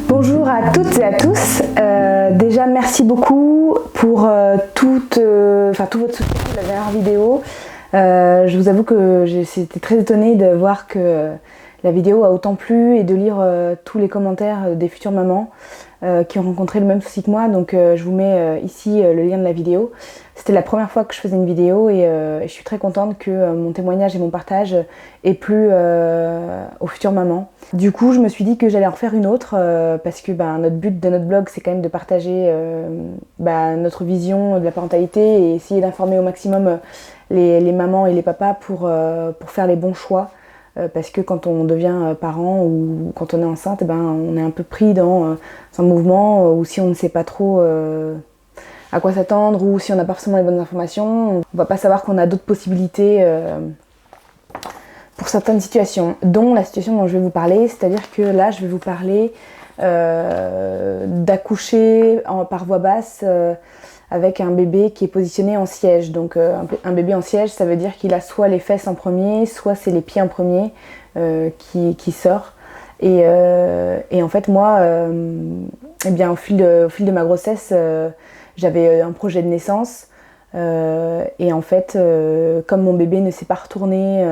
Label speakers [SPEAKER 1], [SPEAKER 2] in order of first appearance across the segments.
[SPEAKER 1] Bonjour à toutes et à tous. Déjà merci beaucoup pour tout votre soutien de la dernière vidéo. Je vous avoue que j'étais très étonnée de voir que la vidéo a autant plu et de lire tous les commentaires des futures mamans qui ont rencontré le même souci que moi. Donc je vous mets ici le lien de la vidéo. C'était la première fois que je faisais une vidéo et je suis très contente que mon témoignage et mon partage aient plu aux futures mamans. Du coup je me suis dit que j'allais en refaire une autre parce que notre but de notre blog c'est quand même de partager notre vision de la parentalité et essayer d'informer au maximum les mamans et les papas pour faire les bons choix. Parce que quand on devient parent ou quand on est enceinte, on est un peu pris dans un mouvement où si on ne sait pas trop à quoi s'attendre ou si on n'a pas forcément les bonnes informations, on va pas savoir qu'on a d'autres possibilités pour certaines situations, dont la situation dont je vais vous parler, c'est-à-dire que là je vais vous parler d'accoucher par voie basse avec un bébé qui est positionné en siège. Donc un bébé en siège, ça veut dire qu'il a soit les fesses en premier, soit c'est les pieds en premier qui sort. Et en fait moi, au fil de ma grossesse, j'avais un projet de naissance. Et en fait, comme mon bébé ne s'est pas retourné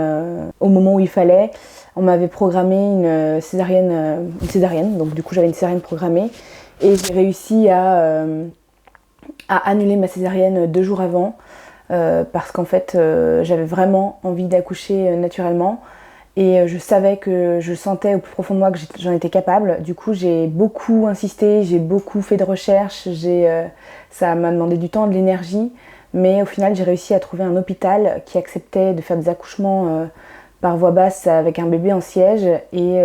[SPEAKER 1] au moment où il fallait, on m'avait programmé une césarienne. Donc du coup j'avais une césarienne programmée et j'ai réussi à annuler ma césarienne 2 jours avant parce qu'en fait j'avais vraiment envie d'accoucher naturellement et je sentais au plus profond de moi que j'en étais capable. Du coup j'ai beaucoup insisté, j'ai beaucoup fait de recherches, ça m'a demandé du temps, de l'énergie, mais au final j'ai réussi à trouver un hôpital qui acceptait de faire des accouchements par voie basse avec un bébé en siège et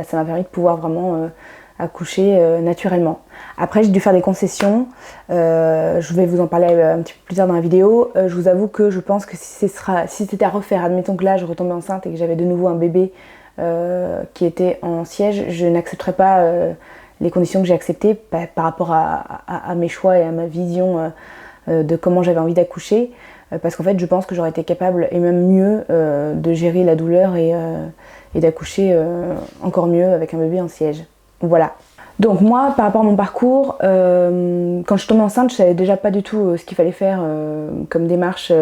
[SPEAKER 1] ça m'a permis de pouvoir vraiment accoucher naturellement. Après j'ai dû faire des concessions, je vais vous en parler un petit peu plus tard dans la vidéo. Je vous avoue que je pense que si c'était à refaire, admettons que là je retombais enceinte et que j'avais de nouveau un bébé qui était en siège, je n'accepterais pas les conditions que j'ai acceptées par rapport à mes choix et à ma vision de comment j'avais envie d'accoucher, parce qu'en fait je pense que j'aurais été capable et même mieux de gérer la douleur et d'accoucher encore mieux avec un bébé en siège. Voilà. Donc moi, par rapport à mon parcours, quand je suis tombée enceinte, je savais déjà pas du tout ce qu'il fallait faire comme démarche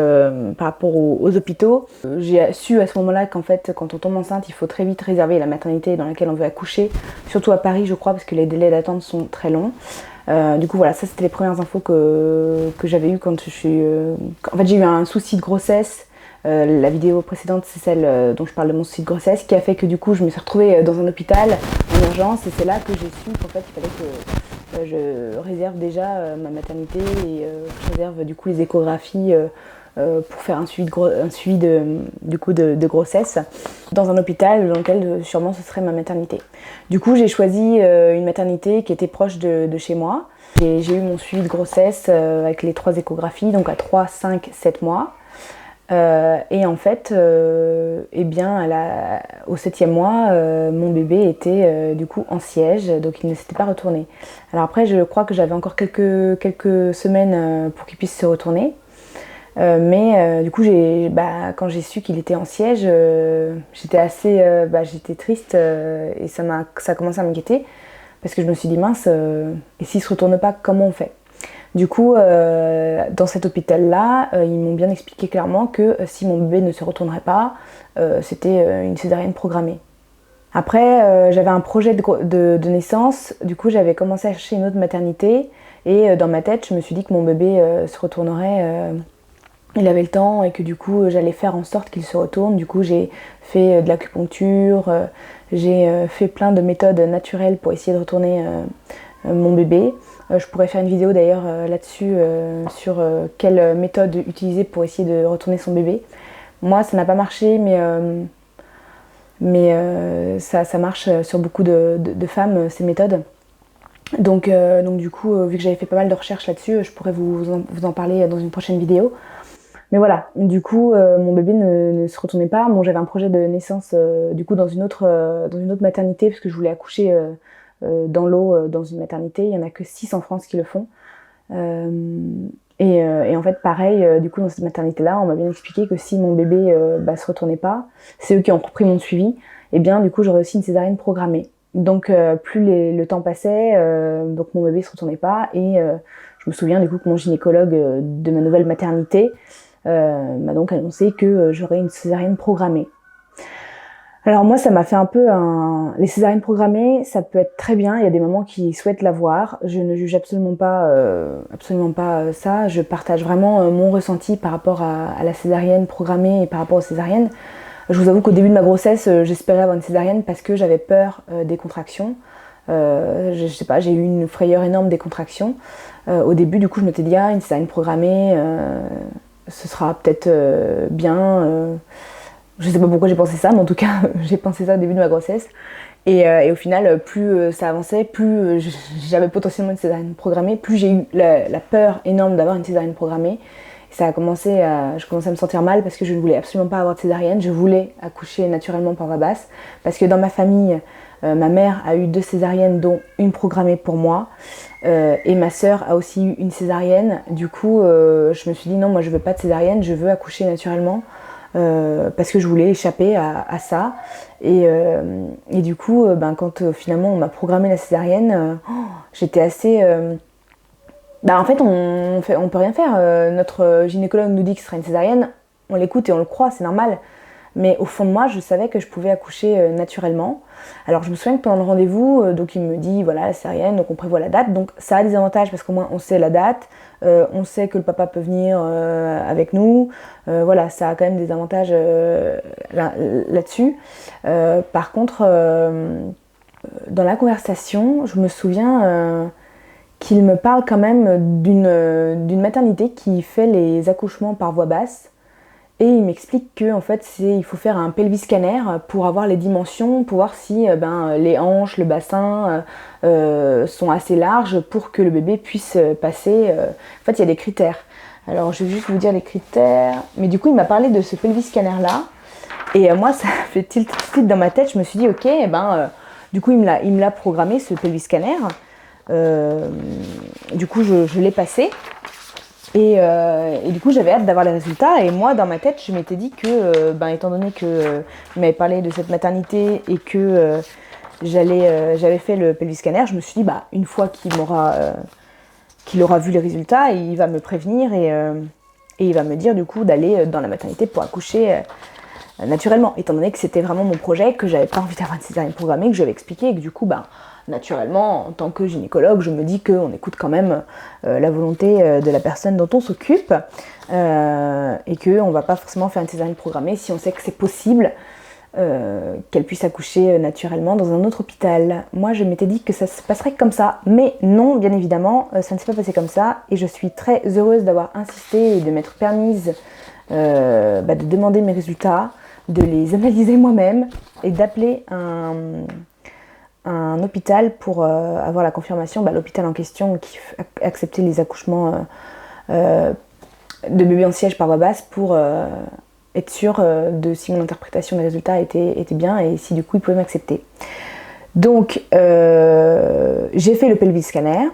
[SPEAKER 1] par rapport aux hôpitaux. J'ai su à ce moment-là qu'en fait, quand on tombe enceinte, il faut très vite réserver la maternité dans laquelle on veut accoucher, surtout à Paris, je crois, parce que les délais d'attente sont très longs. Du coup voilà, ça c'était les premières infos que j'avais eues quand je suis... En fait j'ai eu un souci de grossesse. La vidéo précédente c'est celle dont je parle de mon souci de grossesse qui a fait que du coup je me suis retrouvée dans un hôpital en urgence et c'est là que j'ai su qu'en fait il fallait que je réserve déjà ma maternité et que je réserve du coup les échographies pour faire un suivi de grossesse dans un hôpital dans lequel sûrement ce serait ma maternité. Du coup j'ai choisi une maternité qui était proche de chez moi et j'ai eu mon suivi de grossesse avec les 3 échographies, donc à 3, 5, 7 mois. Et en fait, au 7e mois, mon bébé était du coup en siège, donc il ne s'était pas retourné. Alors après, je crois que j'avais encore quelques semaines pour qu'il puisse se retourner. Du coup, quand j'ai su qu'il était en siège, j'étais triste et ça a commencé à m'inquiéter parce que je me suis dit mince, et s'il se retourne pas, comment on fait ? Du coup, dans cet hôpital-là, ils m'ont bien expliqué clairement que si mon bébé ne se retournerait pas, c'était une césarienne programmée. Après, j'avais un projet de naissance, du coup j'avais commencé à chercher une autre maternité et dans ma tête, je me suis dit que mon bébé se retournerait, il avait le temps et que du coup j'allais faire en sorte qu'il se retourne. Du coup j'ai fait de l'acupuncture, j'ai fait plein de méthodes naturelles pour essayer de retourner mon bébé. Je pourrais faire une vidéo d'ailleurs là-dessus sur quelle méthode utiliser pour essayer de retourner son bébé. Moi ça n'a pas marché mais ça marche sur beaucoup de femmes ces méthodes. Donc du coup vu que j'avais fait pas mal de recherches là-dessus, je pourrais vous en parler dans une prochaine vidéo. Mais voilà, du coup mon bébé ne se retournait pas. Bon, j'avais un projet de naissance du coup dans une autre maternité parce que je voulais accoucher dans l'eau dans une maternité. Il n'y en a que 6 en France qui le font. Et en fait, pareil, du coup, dans cette maternité-là, on m'a bien expliqué que si mon bébé se retournait pas, c'est eux qui ont repris mon suivi, et bien du coup, j'aurais aussi une césarienne programmée. Donc, plus le temps passait, donc mon bébé se retournait pas, et je me souviens du coup que mon gynécologue de ma nouvelle maternité m'a donc annoncé que j'aurais une césarienne programmée. Alors moi, ça m'a fait un peu un... Les césariennes programmées, ça peut être très bien. Il y a des mamans qui souhaitent l'avoir. Je ne juge absolument pas ça. Je partage vraiment mon ressenti par rapport à la césarienne programmée et par rapport aux césariennes. Je vous avoue qu'au début de ma grossesse, j'espérais avoir une césarienne parce que j'avais peur des contractions. Je sais pas, j'ai eu une frayeur énorme des contractions. Au début, du coup, je m'étais dit, ah, une césarienne programmée, ce sera peut-être bien. Je sais pas pourquoi j'ai pensé ça, mais en tout cas, j'ai pensé ça au début de ma grossesse. Et au final, plus ça avançait, plus j'avais potentiellement une césarienne programmée, plus j'ai eu la peur énorme d'avoir une césarienne programmée. Et je commençais à me sentir mal parce que je ne voulais absolument pas avoir de césarienne. Je voulais accoucher naturellement par voie basse. Parce que dans ma famille, ma mère a eu 2 césariennes, dont une programmée pour moi. Et ma sœur a aussi eu une césarienne. Du coup, je me suis dit non, moi je veux pas de césarienne, je veux accoucher naturellement. Parce que je voulais échapper à ça. Et du coup, quand finalement on m'a programmé la césarienne, j'étais assez... en fait, on peut rien faire. Notre gynécologue nous dit que ce sera une césarienne, on l'écoute et on le croit, c'est normal. Mais au fond de moi, je savais que je pouvais accoucher naturellement. Alors je me souviens que pendant le rendez-vous, donc il me dit voilà la césarienne, donc on prévoit la date. Donc ça a des avantages parce qu'au moins on sait la date, on sait que le papa peut venir avec nous. Voilà, ça a quand même des avantages là-dessus. Par contre, dans la conversation, je me souviens qu'il me parle quand même d'une maternité qui fait les accouchements par voie basse. Et il m'explique que en fait, il faut faire un pelvis scanner pour avoir les dimensions, pour voir si les hanches, le bassin sont assez larges pour que le bébé puisse passer. En fait, il y a des critères. Alors, je vais juste vous dire les critères. Mais du coup, il m'a parlé de ce pelvis scanner-là. Et moi, ça fait tilt dans ma tête. Je me suis dit, ok, du coup, il me l'a programmé, ce pelvis scanner. Du coup, je l'ai passé. Et du coup, j'avais hâte d'avoir les résultats. Et moi, dans ma tête, je m'étais dit que, étant donné qu'il m'avait parlé de cette maternité et que j'avais fait le pelvis scanner, je me suis dit, une fois qu'il aura vu les résultats, il va me prévenir et il va me dire du coup d'aller dans la maternité pour accoucher naturellement. Étant donné que c'était vraiment mon projet, que j'avais pas envie d'avoir une césarienne programmée, que je lui avais expliqué et que du coup, naturellement, en tant que gynécologue, je me dis qu'on écoute quand même la volonté de la personne dont on s'occupe et qu'on ne va pas forcément faire une césarienne programmée si on sait que c'est possible qu'elle puisse accoucher naturellement dans un autre hôpital. Moi, je m'étais dit que ça se passerait comme ça, mais non, bien évidemment, ça ne s'est pas passé comme ça et je suis très heureuse d'avoir insisté et de m'être permise de demander mes résultats, de les analyser moi-même et d'appeler un hôpital pour avoir la confirmation, l'hôpital en question qui acceptait les accouchements de bébés en siège par voie basse pour être sûr de si mon interprétation des résultats était bien et si du coup ils pouvaient m'accepter. Donc j'ai fait le pelvis scanner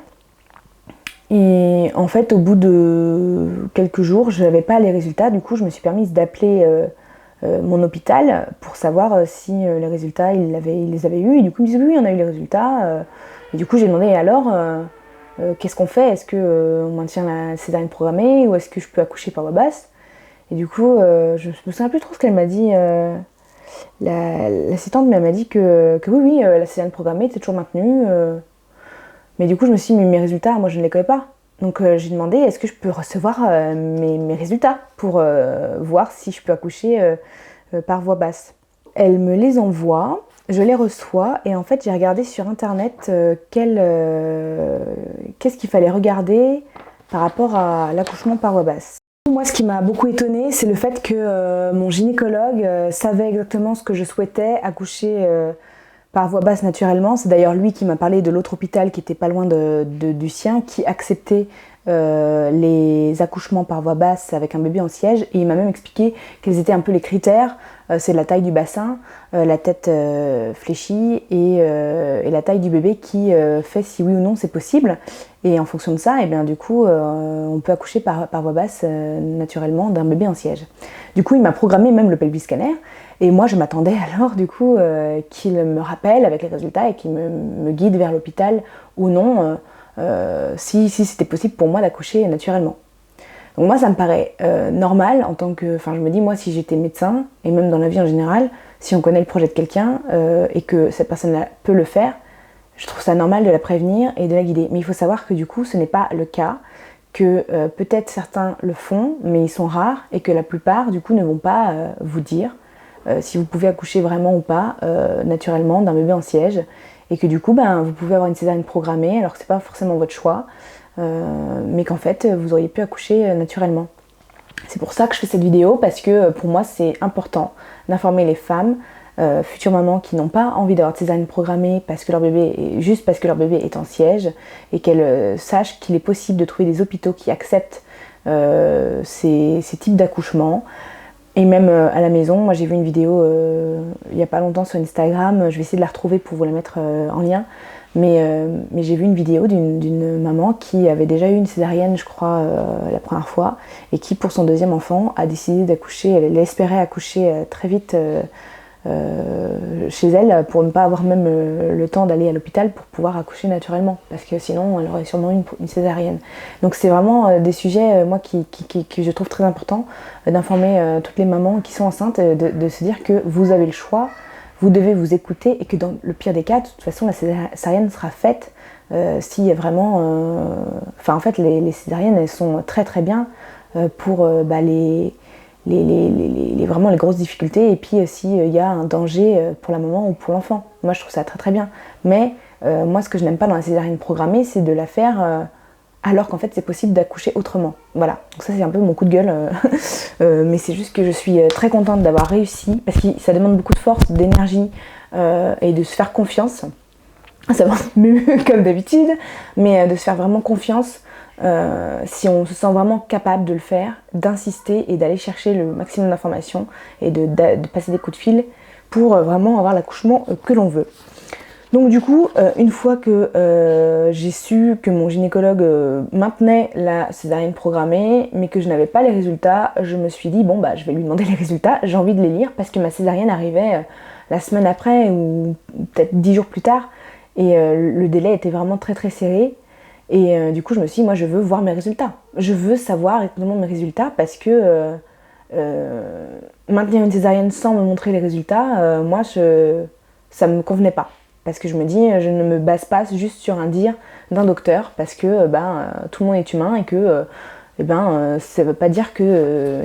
[SPEAKER 1] et en fait au bout de quelques jours je n'avais pas les résultats, du coup je me suis permise d'appeler mon hôpital pour savoir si les résultats ils les avaient eus et du coup ils me disaient oui on a eu les résultats et du coup j'ai demandé alors qu'est-ce qu'on fait, est-ce qu'on maintient la césarienne programmée ou est-ce que je peux accoucher par voie basse et du coup je me souviens plus trop ce qu'elle m'a dit l'assistante, mais elle m'a dit que oui la césarienne programmée était toujours maintenue mais du coup je me suis dit mais mes résultats moi je ne les connais pas. Donc j'ai demandé est-ce que je peux recevoir mes résultats pour voir si je peux accoucher par voie basse. Elle me les envoie, je les reçois et en fait j'ai regardé sur internet qu'est-ce qu'il fallait regarder par rapport à l'accouchement par voie basse. Moi ce qui m'a beaucoup étonnée c'est le fait que mon gynécologue savait exactement ce que je souhaitais, accoucher par voie basse naturellement. C'est d'ailleurs lui qui m'a parlé de l'autre hôpital qui était pas loin du sien, qui acceptait les accouchements par voie basse avec un bébé en siège, et il m'a même expliqué quels étaient un peu les critères. C'est la taille du bassin, la tête fléchie et la taille du bébé qui fait si oui ou non c'est possible. Et en fonction de ça, et bien, du coup, on peut accoucher par voie basse naturellement d'un bébé en siège. Du coup, il m'a programmé même le pelvis scanner. Et moi, je m'attendais alors du coup qu'il me rappelle avec les résultats et qu'il me guide vers l'hôpital ou non, si c'était possible pour moi d'accoucher naturellement. Donc moi, ça me paraît normal en tant que... Enfin, je me dis, moi, si j'étais médecin, et même dans la vie en général, si on connaît le projet de quelqu'un et que cette personne-là peut le faire, je trouve ça normal de la prévenir et de la guider. Mais il faut savoir que du coup, ce n'est pas le cas, que peut-être certains le font, mais ils sont rares, et que la plupart, du coup, ne vont pas vous dire si vous pouvez accoucher vraiment ou pas naturellement d'un bébé en siège, et que du coup, vous pouvez avoir une césarienne programmée, alors que c'est pas forcément votre choix, mais qu'en fait, vous auriez pu accoucher naturellement. C'est pour ça que je fais cette vidéo, parce que pour moi, c'est important d'informer les femmes, futures mamans qui n'ont pas envie d'avoir de césarienne programmée juste parce que leur bébé est en siège, et qu'elles sachent qu'il est possible de trouver des hôpitaux qui acceptent ces types d'accouchements. Et même à la maison, moi j'ai vu une vidéo il n'y a pas longtemps sur Instagram, je vais essayer de la retrouver pour vous la mettre en lien, mais j'ai vu une vidéo d'une maman qui avait déjà eu une césarienne, je crois, la première fois, et qui pour son deuxième enfant a décidé d'accoucher, elle espérait accoucher très vite chez elle pour ne pas avoir même le temps d'aller à l'hôpital pour pouvoir accoucher naturellement, parce que sinon elle aurait sûrement eu une césarienne. Donc c'est vraiment des sujets moi que je trouve très important d'informer toutes les mamans qui sont enceintes, de se dire que vous avez le choix, vous devez vous écouter, et que dans le pire des cas, de toute façon la césarienne sera faite si vraiment... Enfin en fait les césariennes elles sont très très bien pour vraiment les grosses difficultés, et puis s'il y a un danger pour la maman ou pour l'enfant. Moi je trouve ça très très bien. Mais moi ce que je n'aime pas dans la césarienne programmée, c'est de la faire alors qu'en fait c'est possible d'accoucher autrement. Voilà, donc ça c'est un peu mon coup de gueule, mais c'est juste que je suis très contente d'avoir réussi, parce que ça demande beaucoup de force, d'énergie et de se faire confiance. Ça va mieux comme d'habitude, mais de se faire vraiment confiance. Si on se sent vraiment capable de le faire, d'insister et d'aller chercher le maximum d'informations et de passer des coups de fil pour vraiment avoir l'accouchement que l'on veut. Donc du coup, une fois que j'ai su que mon gynécologue maintenait la césarienne programmée, mais que je n'avais pas les résultats, je me suis dit bon je vais lui demander les résultats, j'ai envie de les lire, parce que ma césarienne arrivait la semaine après ou peut-être 10 jours plus tard, et le délai était vraiment très très serré. Et du coup je me suis dit, moi je veux voir mes résultats, je veux savoir exactement mes résultats, parce que maintenir une césarienne sans me montrer les résultats, moi ça me convenait pas, parce que je me dis, je ne me base pas juste sur un dire d'un docteur, parce que tout le monde est humain, et que ça veut pas dire que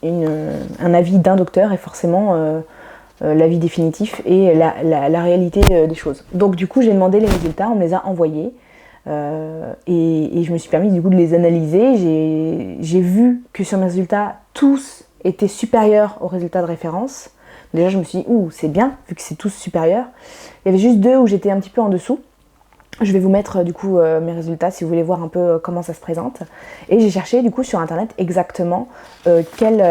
[SPEAKER 1] un avis d'un docteur est forcément l'avis définitif et la réalité des choses. Donc du coup j'ai demandé les résultats, on me les a envoyés. Et je me suis permis du coup de les analyser. J'ai vu que sur mes résultats, tous étaient supérieurs aux résultats de référence. Déjà je me suis dit, c'est bien, vu que c'est tous supérieurs. Il y avait juste 2 où j'étais un petit peu en dessous. Je vais vous mettre du coup mes résultats si vous voulez voir un peu comment ça se présente. Et j'ai cherché du coup sur internet exactement quel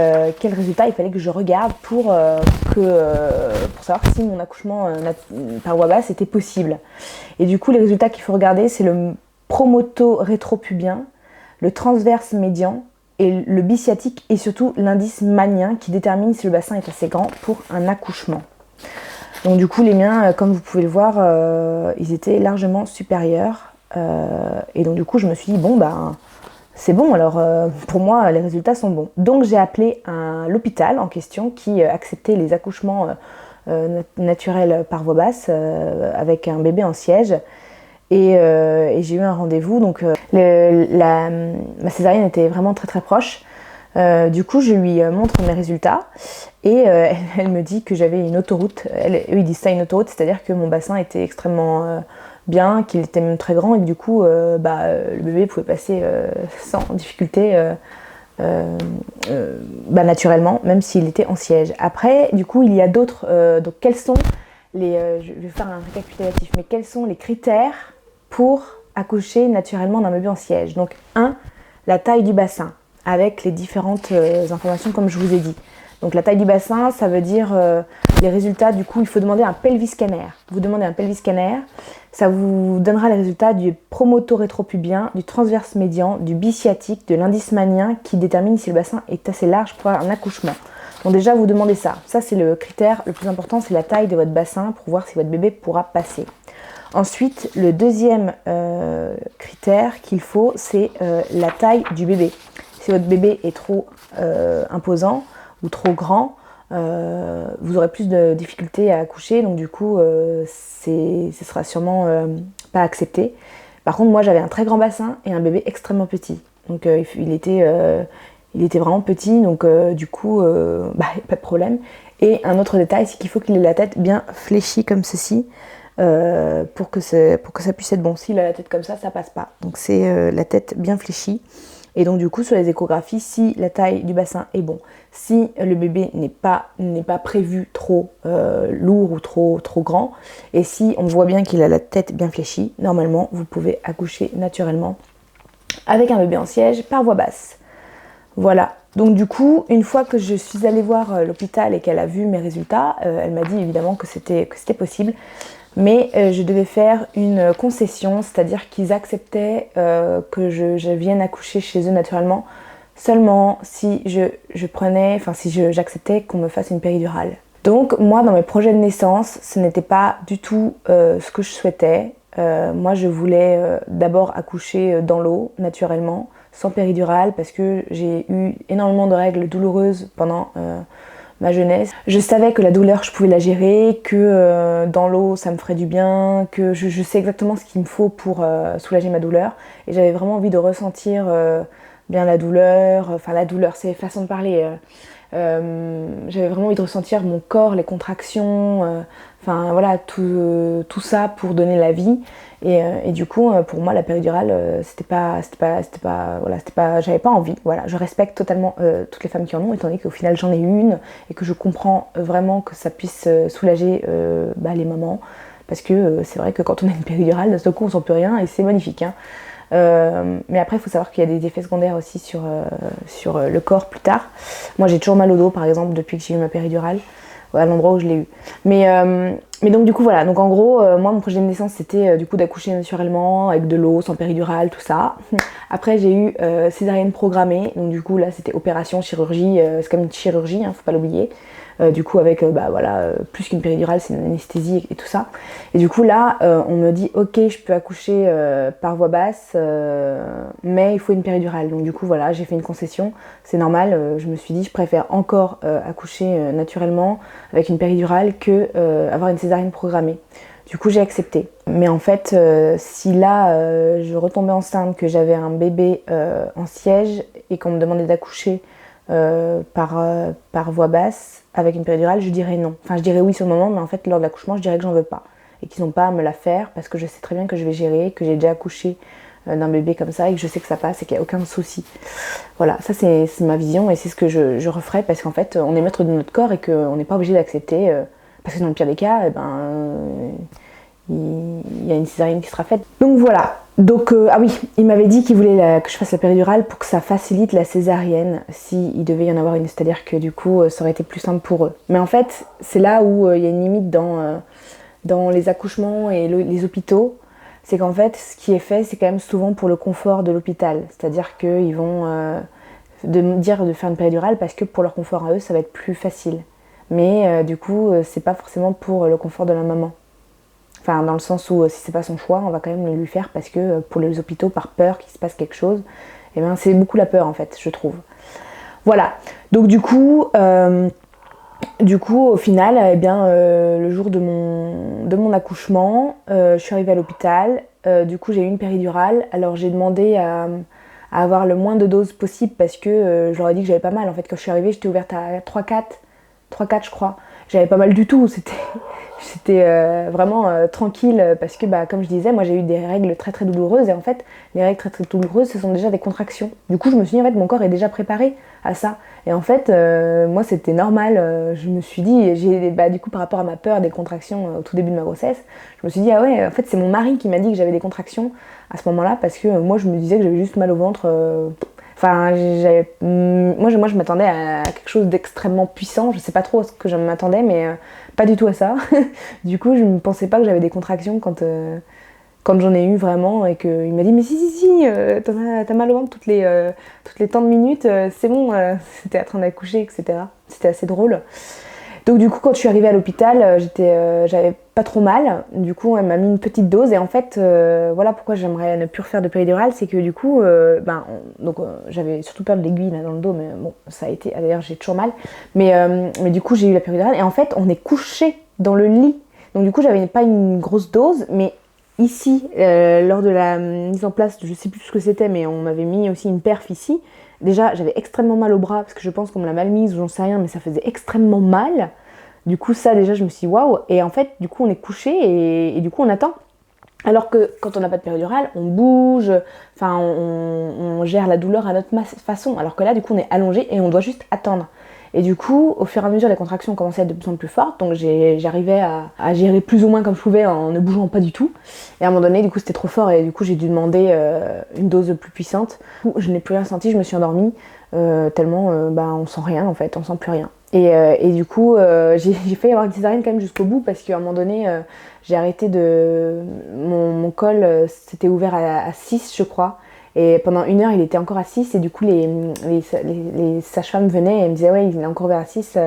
[SPEAKER 1] résultat il fallait que je regarde pour savoir si mon accouchement par voie basse était possible. Et du coup les résultats qu'il faut regarder, c'est le promoto-rétropubien, le transverse médian et le bisciatique, et surtout l'indice manien qui détermine si le bassin est assez grand pour un accouchement. Donc du coup les miens, comme vous pouvez le voir, ils étaient largement supérieurs, et donc du coup je me suis dit c'est bon, alors pour moi les résultats sont bons. Donc j'ai appelé l'hôpital en question qui acceptait les accouchements naturels par voie basse avec un bébé en siège, et j'ai eu un rendez-vous. Donc ma césarienne était vraiment très très proche. Du coup je lui montre mes résultats, et elle me dit que j'avais une autoroute. Eux ils disent ça, une autoroute, c'est-à-dire que mon bassin était extrêmement bien, qu'il était même très grand, et que du coup le bébé pouvait passer sans difficulté naturellement, même s'il était en siège. Après du coup il y a d'autres, donc quels sont je vais faire un récapitulatif, mais quels sont les critères pour accoucher naturellement d'un bébé en siège. Donc la taille du bassin, avec les différentes informations comme je vous ai dit. Donc la taille du bassin, ça veut dire les résultats, du coup il faut demander un pelvis scanner. Vous demandez un pelvis scanner, ça vous donnera les résultats du promoto-rétropubien, du transverse médian, du bisciatique, de l'indice manien qui détermine si le bassin est assez large pour un accouchement. Donc déjà vous demandez ça. Ça c'est le critère le plus important, c'est la taille de votre bassin pour voir si votre bébé pourra passer. Ensuite, le deuxième critère qu'il faut, c'est la taille du bébé. Si votre bébé est trop imposant ou trop grand, vous aurez plus de difficultés à accoucher, donc du coup, ce sera sûrement pas accepté. Par contre, moi, j'avais un très grand bassin et un bébé extrêmement petit. Donc, il était vraiment petit, donc du coup, pas de problème. Et un autre détail, c'est qu'il faut qu'il ait la tête bien fléchie comme ceci. Pour que ça puisse être bon. S'il a la tête comme ça passe pas. Donc c'est la tête bien fléchie. Et donc du coup sur les échographies, si la taille du bassin est bon, si le bébé n'est pas prévu trop lourd ou trop grand, et si on voit bien qu'il a la tête bien fléchie, normalement vous pouvez accoucher naturellement avec un bébé en siège par voie basse. Voilà. Donc du coup, une fois que je suis allée voir l'hôpital et qu'elle a vu mes résultats, elle m'a dit évidemment que c'était possible. Mais je devais faire une concession, c'est-à-dire qu'ils acceptaient que je vienne accoucher chez eux naturellement seulement si j'acceptais qu'on me fasse une péridurale. Donc moi, dans mes projets de naissance, ce n'était pas du tout ce que je souhaitais. Moi, je voulais d'abord accoucher dans l'eau, naturellement, sans péridurale, parce que j'ai eu énormément de règles douloureuses pendant ma jeunesse. Je savais que la douleur, je pouvais la gérer, que dans l'eau, ça me ferait du bien, que je sais exactement ce qu'il me faut pour soulager ma douleur. Et j'avais vraiment envie de ressentir bien la douleur, c'est façon de parler. J'avais vraiment envie de ressentir mon corps, les contractions, tout ça pour donner la vie. Et du coup, pour moi, la péridurale, j'avais pas envie. Voilà, je respecte totalement toutes les femmes qui en ont, étant donné qu'au final j'en ai une et que je comprends vraiment que ça puisse soulager les mamans, parce que c'est vrai que quand on a une péridurale, d'un seul coup on sent plus rien et c'est magnifique. Hein. Mais après, il faut savoir qu'il y a des effets secondaires aussi sur le corps plus tard. Moi, j'ai toujours mal au dos, par exemple, depuis que j'ai eu ma péridurale, à l'endroit où je l'ai eu. Mais donc du coup voilà, donc en gros moi mon projet de naissance c'était du coup d'accoucher naturellement avec de l'eau, sans péridurale, tout ça. Après j'ai eu césarienne programmée, donc du coup là c'était opération, chirurgie, c'est comme une chirurgie, hein, faut pas l'oublier. Du coup avec plus qu'une péridurale, c'est une anesthésie et tout ça. Et du coup là on me dit ok je peux accoucher par voie basse mais il faut une péridurale. Donc du coup voilà, j'ai fait une concession, c'est normal, je me suis dit je préfère encore accoucher naturellement avec une péridurale que avoir une césarienne programmée. Du coup j'ai accepté. Mais en fait si là je retombais enceinte, que j'avais un bébé en siège et qu'on me demandait d'accoucher par voie basse avec une péridurale, je dirais non. Enfin je dirais oui sur le moment, mais en fait lors de l'accouchement je dirais que j'en veux pas et qu'ils n'ont pas à me la faire parce que je sais très bien que je vais gérer, que j'ai déjà accouché d'un bébé comme ça et que je sais que ça passe et qu'il n'y a aucun souci. Voilà, ça c'est ma vision et c'est ce que je referai, parce qu'en fait on est maître de notre corps et qu'on n'est pas obligé d'accepter parce que dans le pire des cas, il y a une césarienne qui sera faite. Donc voilà. Donc ah oui, il m'avait dit qu'il voulait que je fasse la péridurale pour que ça facilite la césarienne s'il devait y en avoir une, c'est-à-dire que du coup ça aurait été plus simple pour eux. Mais en fait c'est là où il y a une limite dans les accouchements et les hôpitaux, c'est qu'en fait ce qui est fait c'est quand même souvent pour le confort de l'hôpital, c'est-à-dire qu'ils vont me dire de faire une péridurale parce que pour leur confort à eux ça va être plus facile. Mais du coup c'est pas forcément pour le confort de la maman. Enfin, dans le sens où si c'est pas son choix, on va quand même le lui faire parce que pour les hôpitaux, par peur qu'il se passe quelque chose, et ben c'est beaucoup la peur en fait, je trouve. Voilà. Donc du coup au final, le jour de mon accouchement, je suis arrivée à l'hôpital. Du coup, j'ai eu une péridurale. Alors j'ai demandé à avoir le moins de doses possible parce que je leur ai dit que j'avais pas mal. En fait, quand je suis arrivée, j'étais ouverte à 3-4 je crois. J'avais pas mal du tout, J'étais vraiment tranquille parce que comme je disais, moi j'ai eu des règles très très douloureuses et en fait les règles très très douloureuses ce sont déjà des contractions. Du coup je me suis dit en fait mon corps est déjà préparé à ça et en fait moi c'était normal. Je me suis dit, du coup par rapport à ma peur des contractions au tout début de ma grossesse, je me suis dit ah ouais en fait c'est mon mari qui m'a dit que j'avais des contractions à ce moment-là parce que moi je me disais que j'avais juste mal au ventre. Enfin, moi je m'attendais à quelque chose d'extrêmement puissant. Je sais pas trop à ce que je m'attendais, mais pas du tout à ça. Du coup, je ne pensais pas que j'avais des contractions quand j'en ai eu vraiment et qu'il m'a dit mais si, t'as mal au ventre toutes les temps de minutes, c'est bon, c'était en train d'accoucher, etc. C'était assez drôle. Donc du coup quand je suis arrivée à l'hôpital, j'avais pas trop mal. Du coup elle m'a mis une petite dose et en fait voilà pourquoi j'aimerais ne plus refaire de péridurale, c'est que du coup j'avais surtout peur de l'aiguille là dans le dos, mais bon ça a été, d'ailleurs j'ai toujours mal. Mais du coup j'ai eu la péridurale et en fait on est couché dans le lit. Donc du coup j'avais pas une grosse dose, mais ici lors de la mise en place, je sais plus ce que c'était, mais on m'avait mis aussi une perf ici. Déjà, j'avais extrêmement mal au bras parce que je pense qu'on me l'a mal mise ou j'en sais rien, mais ça faisait extrêmement mal. Du coup, ça, déjà, je me suis dit waouh. Et en fait, du coup, on est couché et du coup, on attend. Alors que quand on n'a pas de péridurale, on bouge, enfin, on gère la douleur à notre façon. Alors que là, du coup, on est allongé et on doit juste attendre. Et du coup, au fur et à mesure, les contractions commençaient à être de plus en plus fortes. Donc j'arrivais à gérer plus ou moins comme je pouvais en ne bougeant pas du tout. Et à un moment donné, du coup, c'était trop fort et du coup, j'ai dû demander une dose plus puissante. Je n'ai plus rien senti, je me suis endormie tellement on sent rien en fait, on sent plus rien. Et du coup, j'ai failli avoir une césarienne quand même jusqu'au bout parce qu'à un moment donné, j'ai arrêté de... Mon col s'était ouvert à 6, je crois. Et pendant 1 heure, il était encore à 6 et du coup, les sages-femmes venaient et me disaient « Ouais, il est encore ouvert à 6.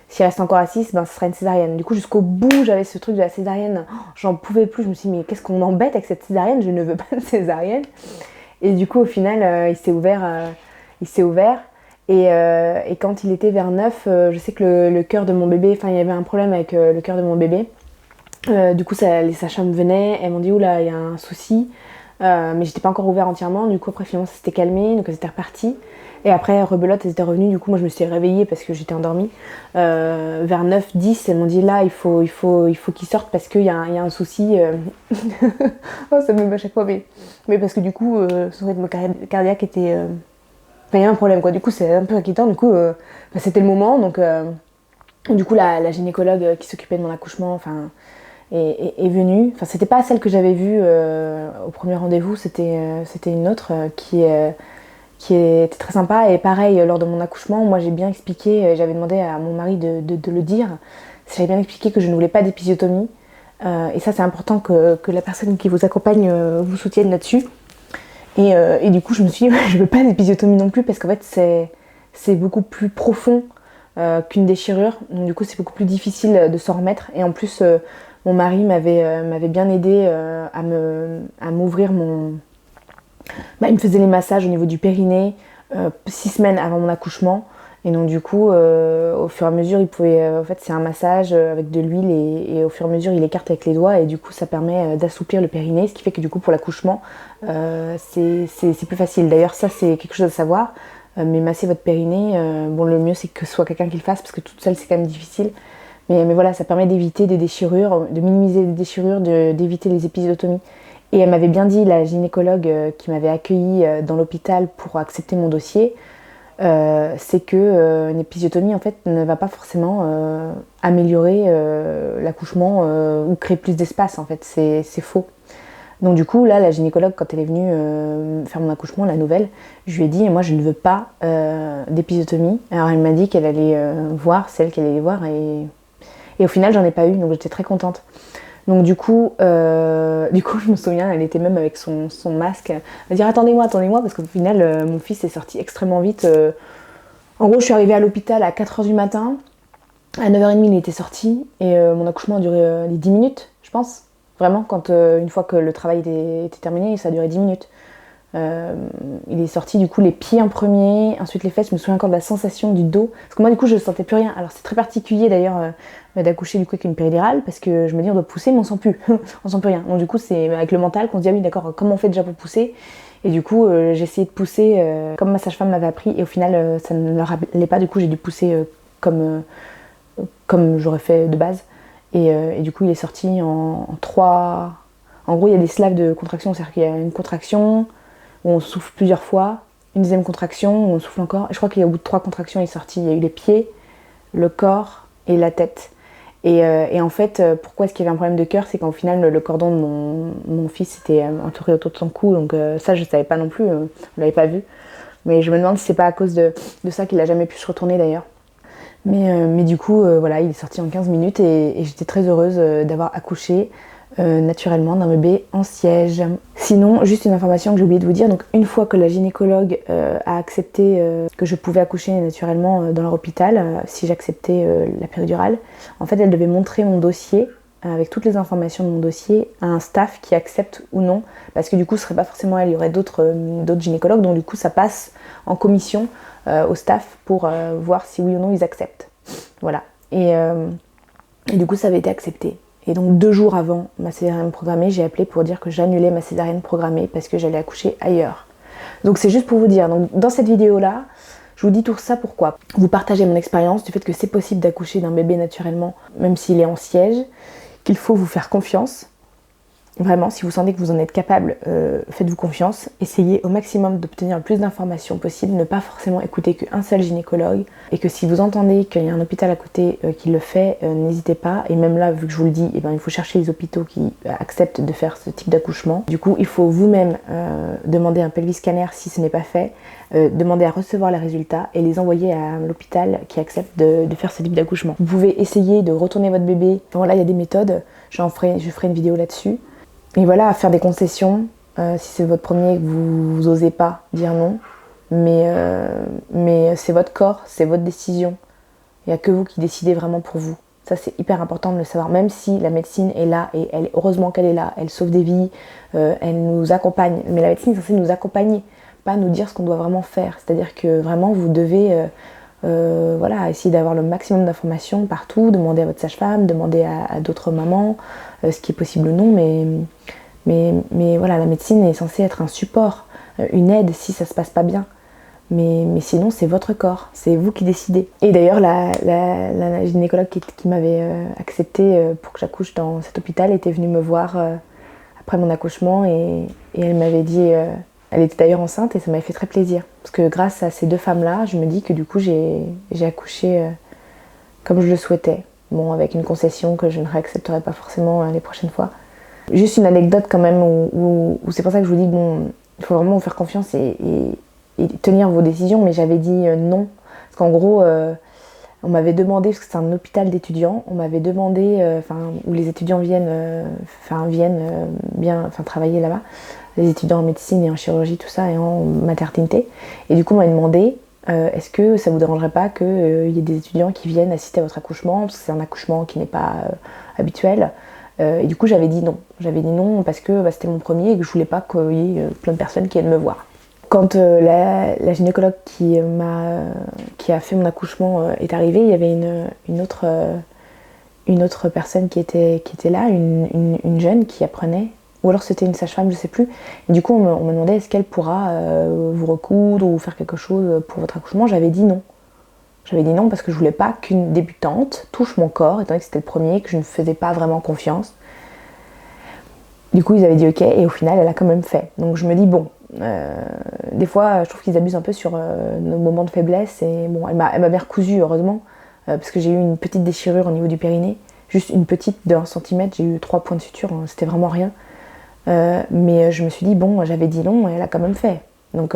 [SPEAKER 1] S'il reste encore à 6, ce sera une césarienne. » Du coup, jusqu'au bout, j'avais ce truc de la césarienne. J'en pouvais plus. Je me suis dit « Mais qu'est-ce qu'on m'embête avec cette césarienne? Je ne veux pas de césarienne. » Et du coup, au final, il s'est ouvert. Et quand il était vers 9, je sais que le cœur de mon bébé... Enfin, il y avait un problème avec le cœur de mon bébé. Du coup, les sages-femmes venaient. Elles m'ont dit « Oula, il y a un souci. » Mais j'étais pas encore ouvert entièrement, du coup après finalement ça s'était calmé, donc c'était reparti. Et après rebelote, elles étaient revenues, du coup moi je me suis réveillée parce que j'étais endormie. Vers 9-10, elles m'ont dit là il faut qu'il sorte parce qu'il y a un souci. Oh ça me met à chaque fois, mais parce que du coup son rythme cardiaque était... Enfin il y a un problème quoi, du coup c'est un peu inquiétant, du coup c'était le moment, donc du coup la gynécologue qui s'occupait de mon accouchement, enfin... est venue. Enfin, c'était pas celle que j'avais vue au premier rendez-vous, c'était une autre qui était très sympa. Et pareil, lors de mon accouchement, moi j'ai bien expliqué, j'avais demandé à mon mari de le dire, j'avais bien expliqué que je ne voulais pas d'épisiotomie. Et ça, c'est important que la personne qui vous accompagne vous soutienne là-dessus. Et du coup, je me suis dit, je veux pas d'épisiotomie non plus, parce qu'en fait, c'est beaucoup plus profond qu'une déchirure. Donc, du coup, c'est beaucoup plus difficile de s'en remettre. Et en plus, mon mari m'avait bien aidé à m'ouvrir mon... il me faisait les massages au niveau du périnée 6 semaines avant mon accouchement. Et donc du coup, au fur et à mesure, il pouvait... en fait, c'est un massage avec de l'huile et au fur et à mesure, il écarte avec les doigts. Et du coup, ça permet d'assouplir le périnée, ce qui fait que du coup, pour l'accouchement, c'est plus facile. D'ailleurs, ça, c'est quelque chose à savoir. Mais masser votre périnée, le mieux, c'est que ce soit quelqu'un qui le fasse, parce que toute seule, c'est quand même difficile. Mais voilà, ça permet d'éviter des déchirures, de minimiser les déchirures, d'éviter les épisiotomies. Et elle m'avait bien dit, la gynécologue qui m'avait accueillie dans l'hôpital pour accepter mon dossier, c'est que une épisiotomie en fait ne va pas forcément améliorer l'accouchement ou créer plus d'espace en fait, c'est faux. Donc du coup là la gynécologue quand elle est venue faire mon accouchement, la nouvelle, je lui ai dit moi je ne veux pas d'épisiotomie. Alors elle m'a dit qu'elle allait voir, c'est elle qui allait voir et au final j'en ai pas eu, donc j'étais très contente. Donc du coup je me souviens, elle était même avec son masque, elle m'a dit attendez-moi, parce qu'au final mon fils est sorti extrêmement vite. En gros je suis arrivée à l'hôpital à 4h du matin, à 9h30 il était sorti et mon accouchement a duré les 10 minutes je pense. Vraiment, une fois que le travail était terminé, ça a duré 10 minutes. Il est sorti du coup les pieds en premier, ensuite les fesses, je me souviens encore de la sensation du dos. Parce que moi du coup je ne sentais plus rien. Alors c'est très particulier d'ailleurs d'accoucher du coup avec une péridurale parce que je me dis on doit pousser mais on sent plus. On sent plus rien. Donc du coup c'est avec le mental qu'on se dit ah oui d'accord, comment on fait déjà pour pousser. Et du coup j'ai essayé de pousser comme ma sage-femme m'avait appris et au final ça ne leur allait pas. Du coup j'ai dû pousser comme j'aurais fait de base. Et du coup, il est sorti en 3... En gros, il y a des slaves de contraction, c'est-à-dire qu'il y a une contraction où on souffle plusieurs fois, une deuxième contraction où on souffle encore. Et je crois qu'au bout de 3 contractions, il est sorti. Il y a eu les pieds, le corps et la tête. Et en fait, pourquoi est-ce qu'il y avait un problème de cœur? C'est qu'au final, le cordon de mon fils était entouré autour de son cou. Donc ça, je ne savais pas non plus, on ne l'avait pas vu. Mais je me demande si c'est pas à cause de ça qu'il n'a jamais pu se retourner d'ailleurs. Mais du coup, voilà, il est sorti en 15 minutes et j'étais très heureuse d'avoir accouché naturellement d'un bébé en siège. Sinon, juste une information que j'ai oublié de vous dire, donc une fois que la gynécologue a accepté que je pouvais accoucher naturellement dans leur hôpital, si j'acceptais la péridurale, en fait elle devait montrer mon dossier avec toutes les informations de mon dossier à un staff qui accepte ou non, parce que du coup ce serait pas forcément elle, il y aurait d'autres gynécologues, donc du coup ça passe en commission au staff pour voir si oui ou non ils acceptent. Voilà. Et du coup ça avait été accepté. Et donc 2 jours avant ma césarienne programmée, j'ai appelé pour dire que j'annulais ma césarienne programmée parce que j'allais accoucher ailleurs. Donc c'est juste pour vous dire, donc dans cette vidéo-là, je vous dis tout ça pourquoi. Vous partagez mon expérience du fait que c'est possible d'accoucher d'un bébé naturellement, même s'il est en siège, qu'il faut vous faire confiance. Vraiment, si vous sentez que vous en êtes capable, faites-vous confiance. Essayez au maximum d'obtenir le plus d'informations possible, ne pas forcément écouter qu'un seul gynécologue. Et que si vous entendez qu'il y a un hôpital à côté qui le fait, n'hésitez pas. Et même là, vu que je vous le dis, il faut chercher les hôpitaux qui acceptent de faire ce type d'accouchement. Du coup, il faut vous-même demander un pelvis scanner si ce n'est pas fait, demander à recevoir les résultats et les envoyer à l'hôpital qui accepte de faire ce type d'accouchement. Vous pouvez essayer de retourner votre bébé. Voilà, il y a des méthodes, je ferai une vidéo là-dessus. Et voilà, à faire des concessions, si c'est votre premier et que vous n'osez pas dire non. Mais c'est votre corps, c'est votre décision. Il n'y a que vous qui décidez vraiment pour vous. Ça, c'est hyper important de le savoir. Même si la médecine est là, et heureusement qu'elle est là, elle sauve des vies, elle nous accompagne. Mais la médecine est censée nous accompagner, pas nous dire ce qu'on doit vraiment faire. C'est-à-dire que vraiment, vous devez voilà, essayer d'avoir le maximum d'informations partout, demander à votre sage-femme, demander à d'autres mamans, ce qui est possible ou non, mais voilà, la médecine est censée être un support, une aide si ça se passe pas bien. Mais sinon, c'est votre corps, c'est vous qui décidez. Et d'ailleurs, la gynécologue qui m'avait accepté pour que j'accouche dans cet hôpital était venue me voir après mon accouchement et elle m'avait dit... elle était d'ailleurs enceinte et ça m'avait fait très plaisir. Parce que grâce à ces 2 femmes-là, je me dis que du coup, j'ai accouché comme je le souhaitais. Bon, avec une concession que je ne réaccepterai pas forcément les prochaines fois. Juste une anecdote quand même où c'est pour ça que je vous dis, bon, il faut vraiment vous faire confiance et tenir vos décisions. Mais j'avais dit non. Parce qu'en gros, on m'avait demandé, parce que c'est un hôpital d'étudiants, on m'avait demandé, où les étudiants viennent bien travailler là-bas, les étudiants en médecine et en chirurgie, tout ça, et en maternité. Et du coup, on m'avait demandé, est-ce que ça vous dérangerait pas qu'il y ait des étudiants qui viennent assister à votre accouchement, parce que c'est un accouchement qui n'est pas habituel. Et du coup, j'avais dit non. J'avais dit non parce que c'était mon premier et que je voulais pas qu'il y ait plein de personnes qui viennent me voir. Quand la gynécologue qui a fait mon accouchement est arrivée, il y avait une autre personne qui était là, une jeune qui apprenait, ou alors c'était une sage-femme, je sais plus. Et du coup, on me demandait est-ce qu'elle pourra vous recoudre ou faire quelque chose pour votre accouchement. J'avais dit non. J'avais dit non parce que je voulais pas qu'une débutante touche mon corps, étant donné que c'était le premier, que je ne faisais pas vraiment confiance. Du coup, ils avaient dit ok, et au final, elle a quand même fait. Donc je me dis bon, des fois, je trouve qu'ils abusent un peu sur nos moments de faiblesse. Et bon, elle m'a bien recousu, heureusement, parce que j'ai eu une petite déchirure au niveau du périnée, juste une petite de 1 cm, j'ai eu 3 points de suture, c'était vraiment rien. Mais je me suis dit bon, j'avais dit non, et elle a quand même fait. Donc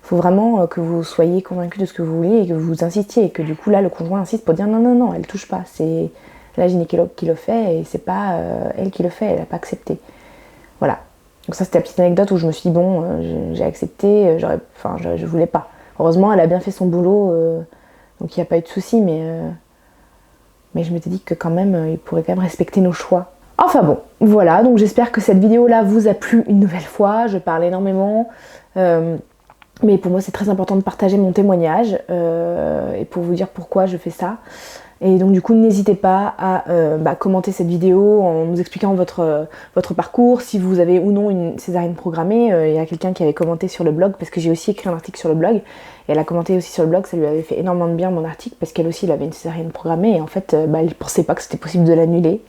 [SPEAKER 1] faut vraiment que vous soyez convaincus de ce que vous voulez et que vous insistiez, et que du coup là le conjoint insiste pour dire non, elle touche pas, c'est la gynécologue qui le fait et c'est pas elle qui le fait, elle a pas accepté. Voilà. Donc ça c'était la petite anecdote où je me suis dit bon, j'ai accepté, je voulais pas. Heureusement elle a bien fait son boulot, donc il n'y a pas eu de souci, mais je m'étais dit que quand même il pourrait quand même respecter nos choix. Enfin bon, voilà, donc j'espère que cette vidéo là vous a plu une nouvelle fois, je parle énormément. Mais pour moi c'est très important de partager mon témoignage et pour vous dire pourquoi je fais ça. Et donc du coup, n'hésitez pas à commenter cette vidéo en nous expliquant votre parcours, si vous avez ou non une césarienne programmée. Il y a quelqu'un qui avait commenté sur le blog, parce que j'ai aussi écrit un article sur le blog, et elle a commenté aussi sur le blog, ça lui avait fait énormément de bien mon article, parce qu'elle aussi elle avait une césarienne programmée, et en fait elle ne pensait pas que c'était possible de l'annuler.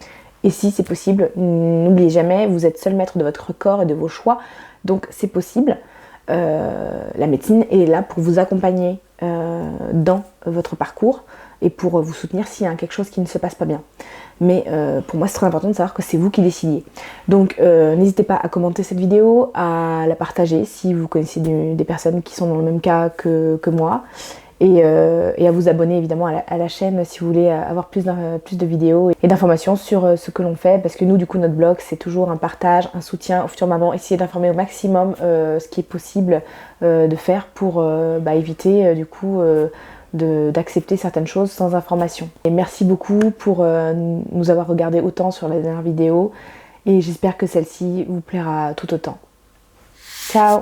[SPEAKER 1] Et si c'est possible, n'oubliez jamais, vous êtes seul maître de votre corps et de vos choix, donc c'est possible. La médecine est là pour vous accompagner dans votre parcours et pour vous soutenir s'il y a quelque chose qui ne se passe pas bien. Mais pour moi c'est très important de savoir que c'est vous qui décidiez. Donc n'hésitez pas à commenter cette vidéo, à la partager si vous connaissez des personnes qui sont dans le même cas que moi, et à vous abonner évidemment à la chaîne si vous voulez avoir plus de vidéos et d'informations sur ce que l'on fait, parce que nous du coup notre blog c'est toujours un partage, un soutien aux futures mamans, essayer d'informer au maximum ce qui est possible de faire pour éviter du coup d'accepter certaines choses sans information. Et merci beaucoup pour nous avoir regardé autant sur la dernière vidéo, et j'espère que celle-ci vous plaira tout autant. Ciao!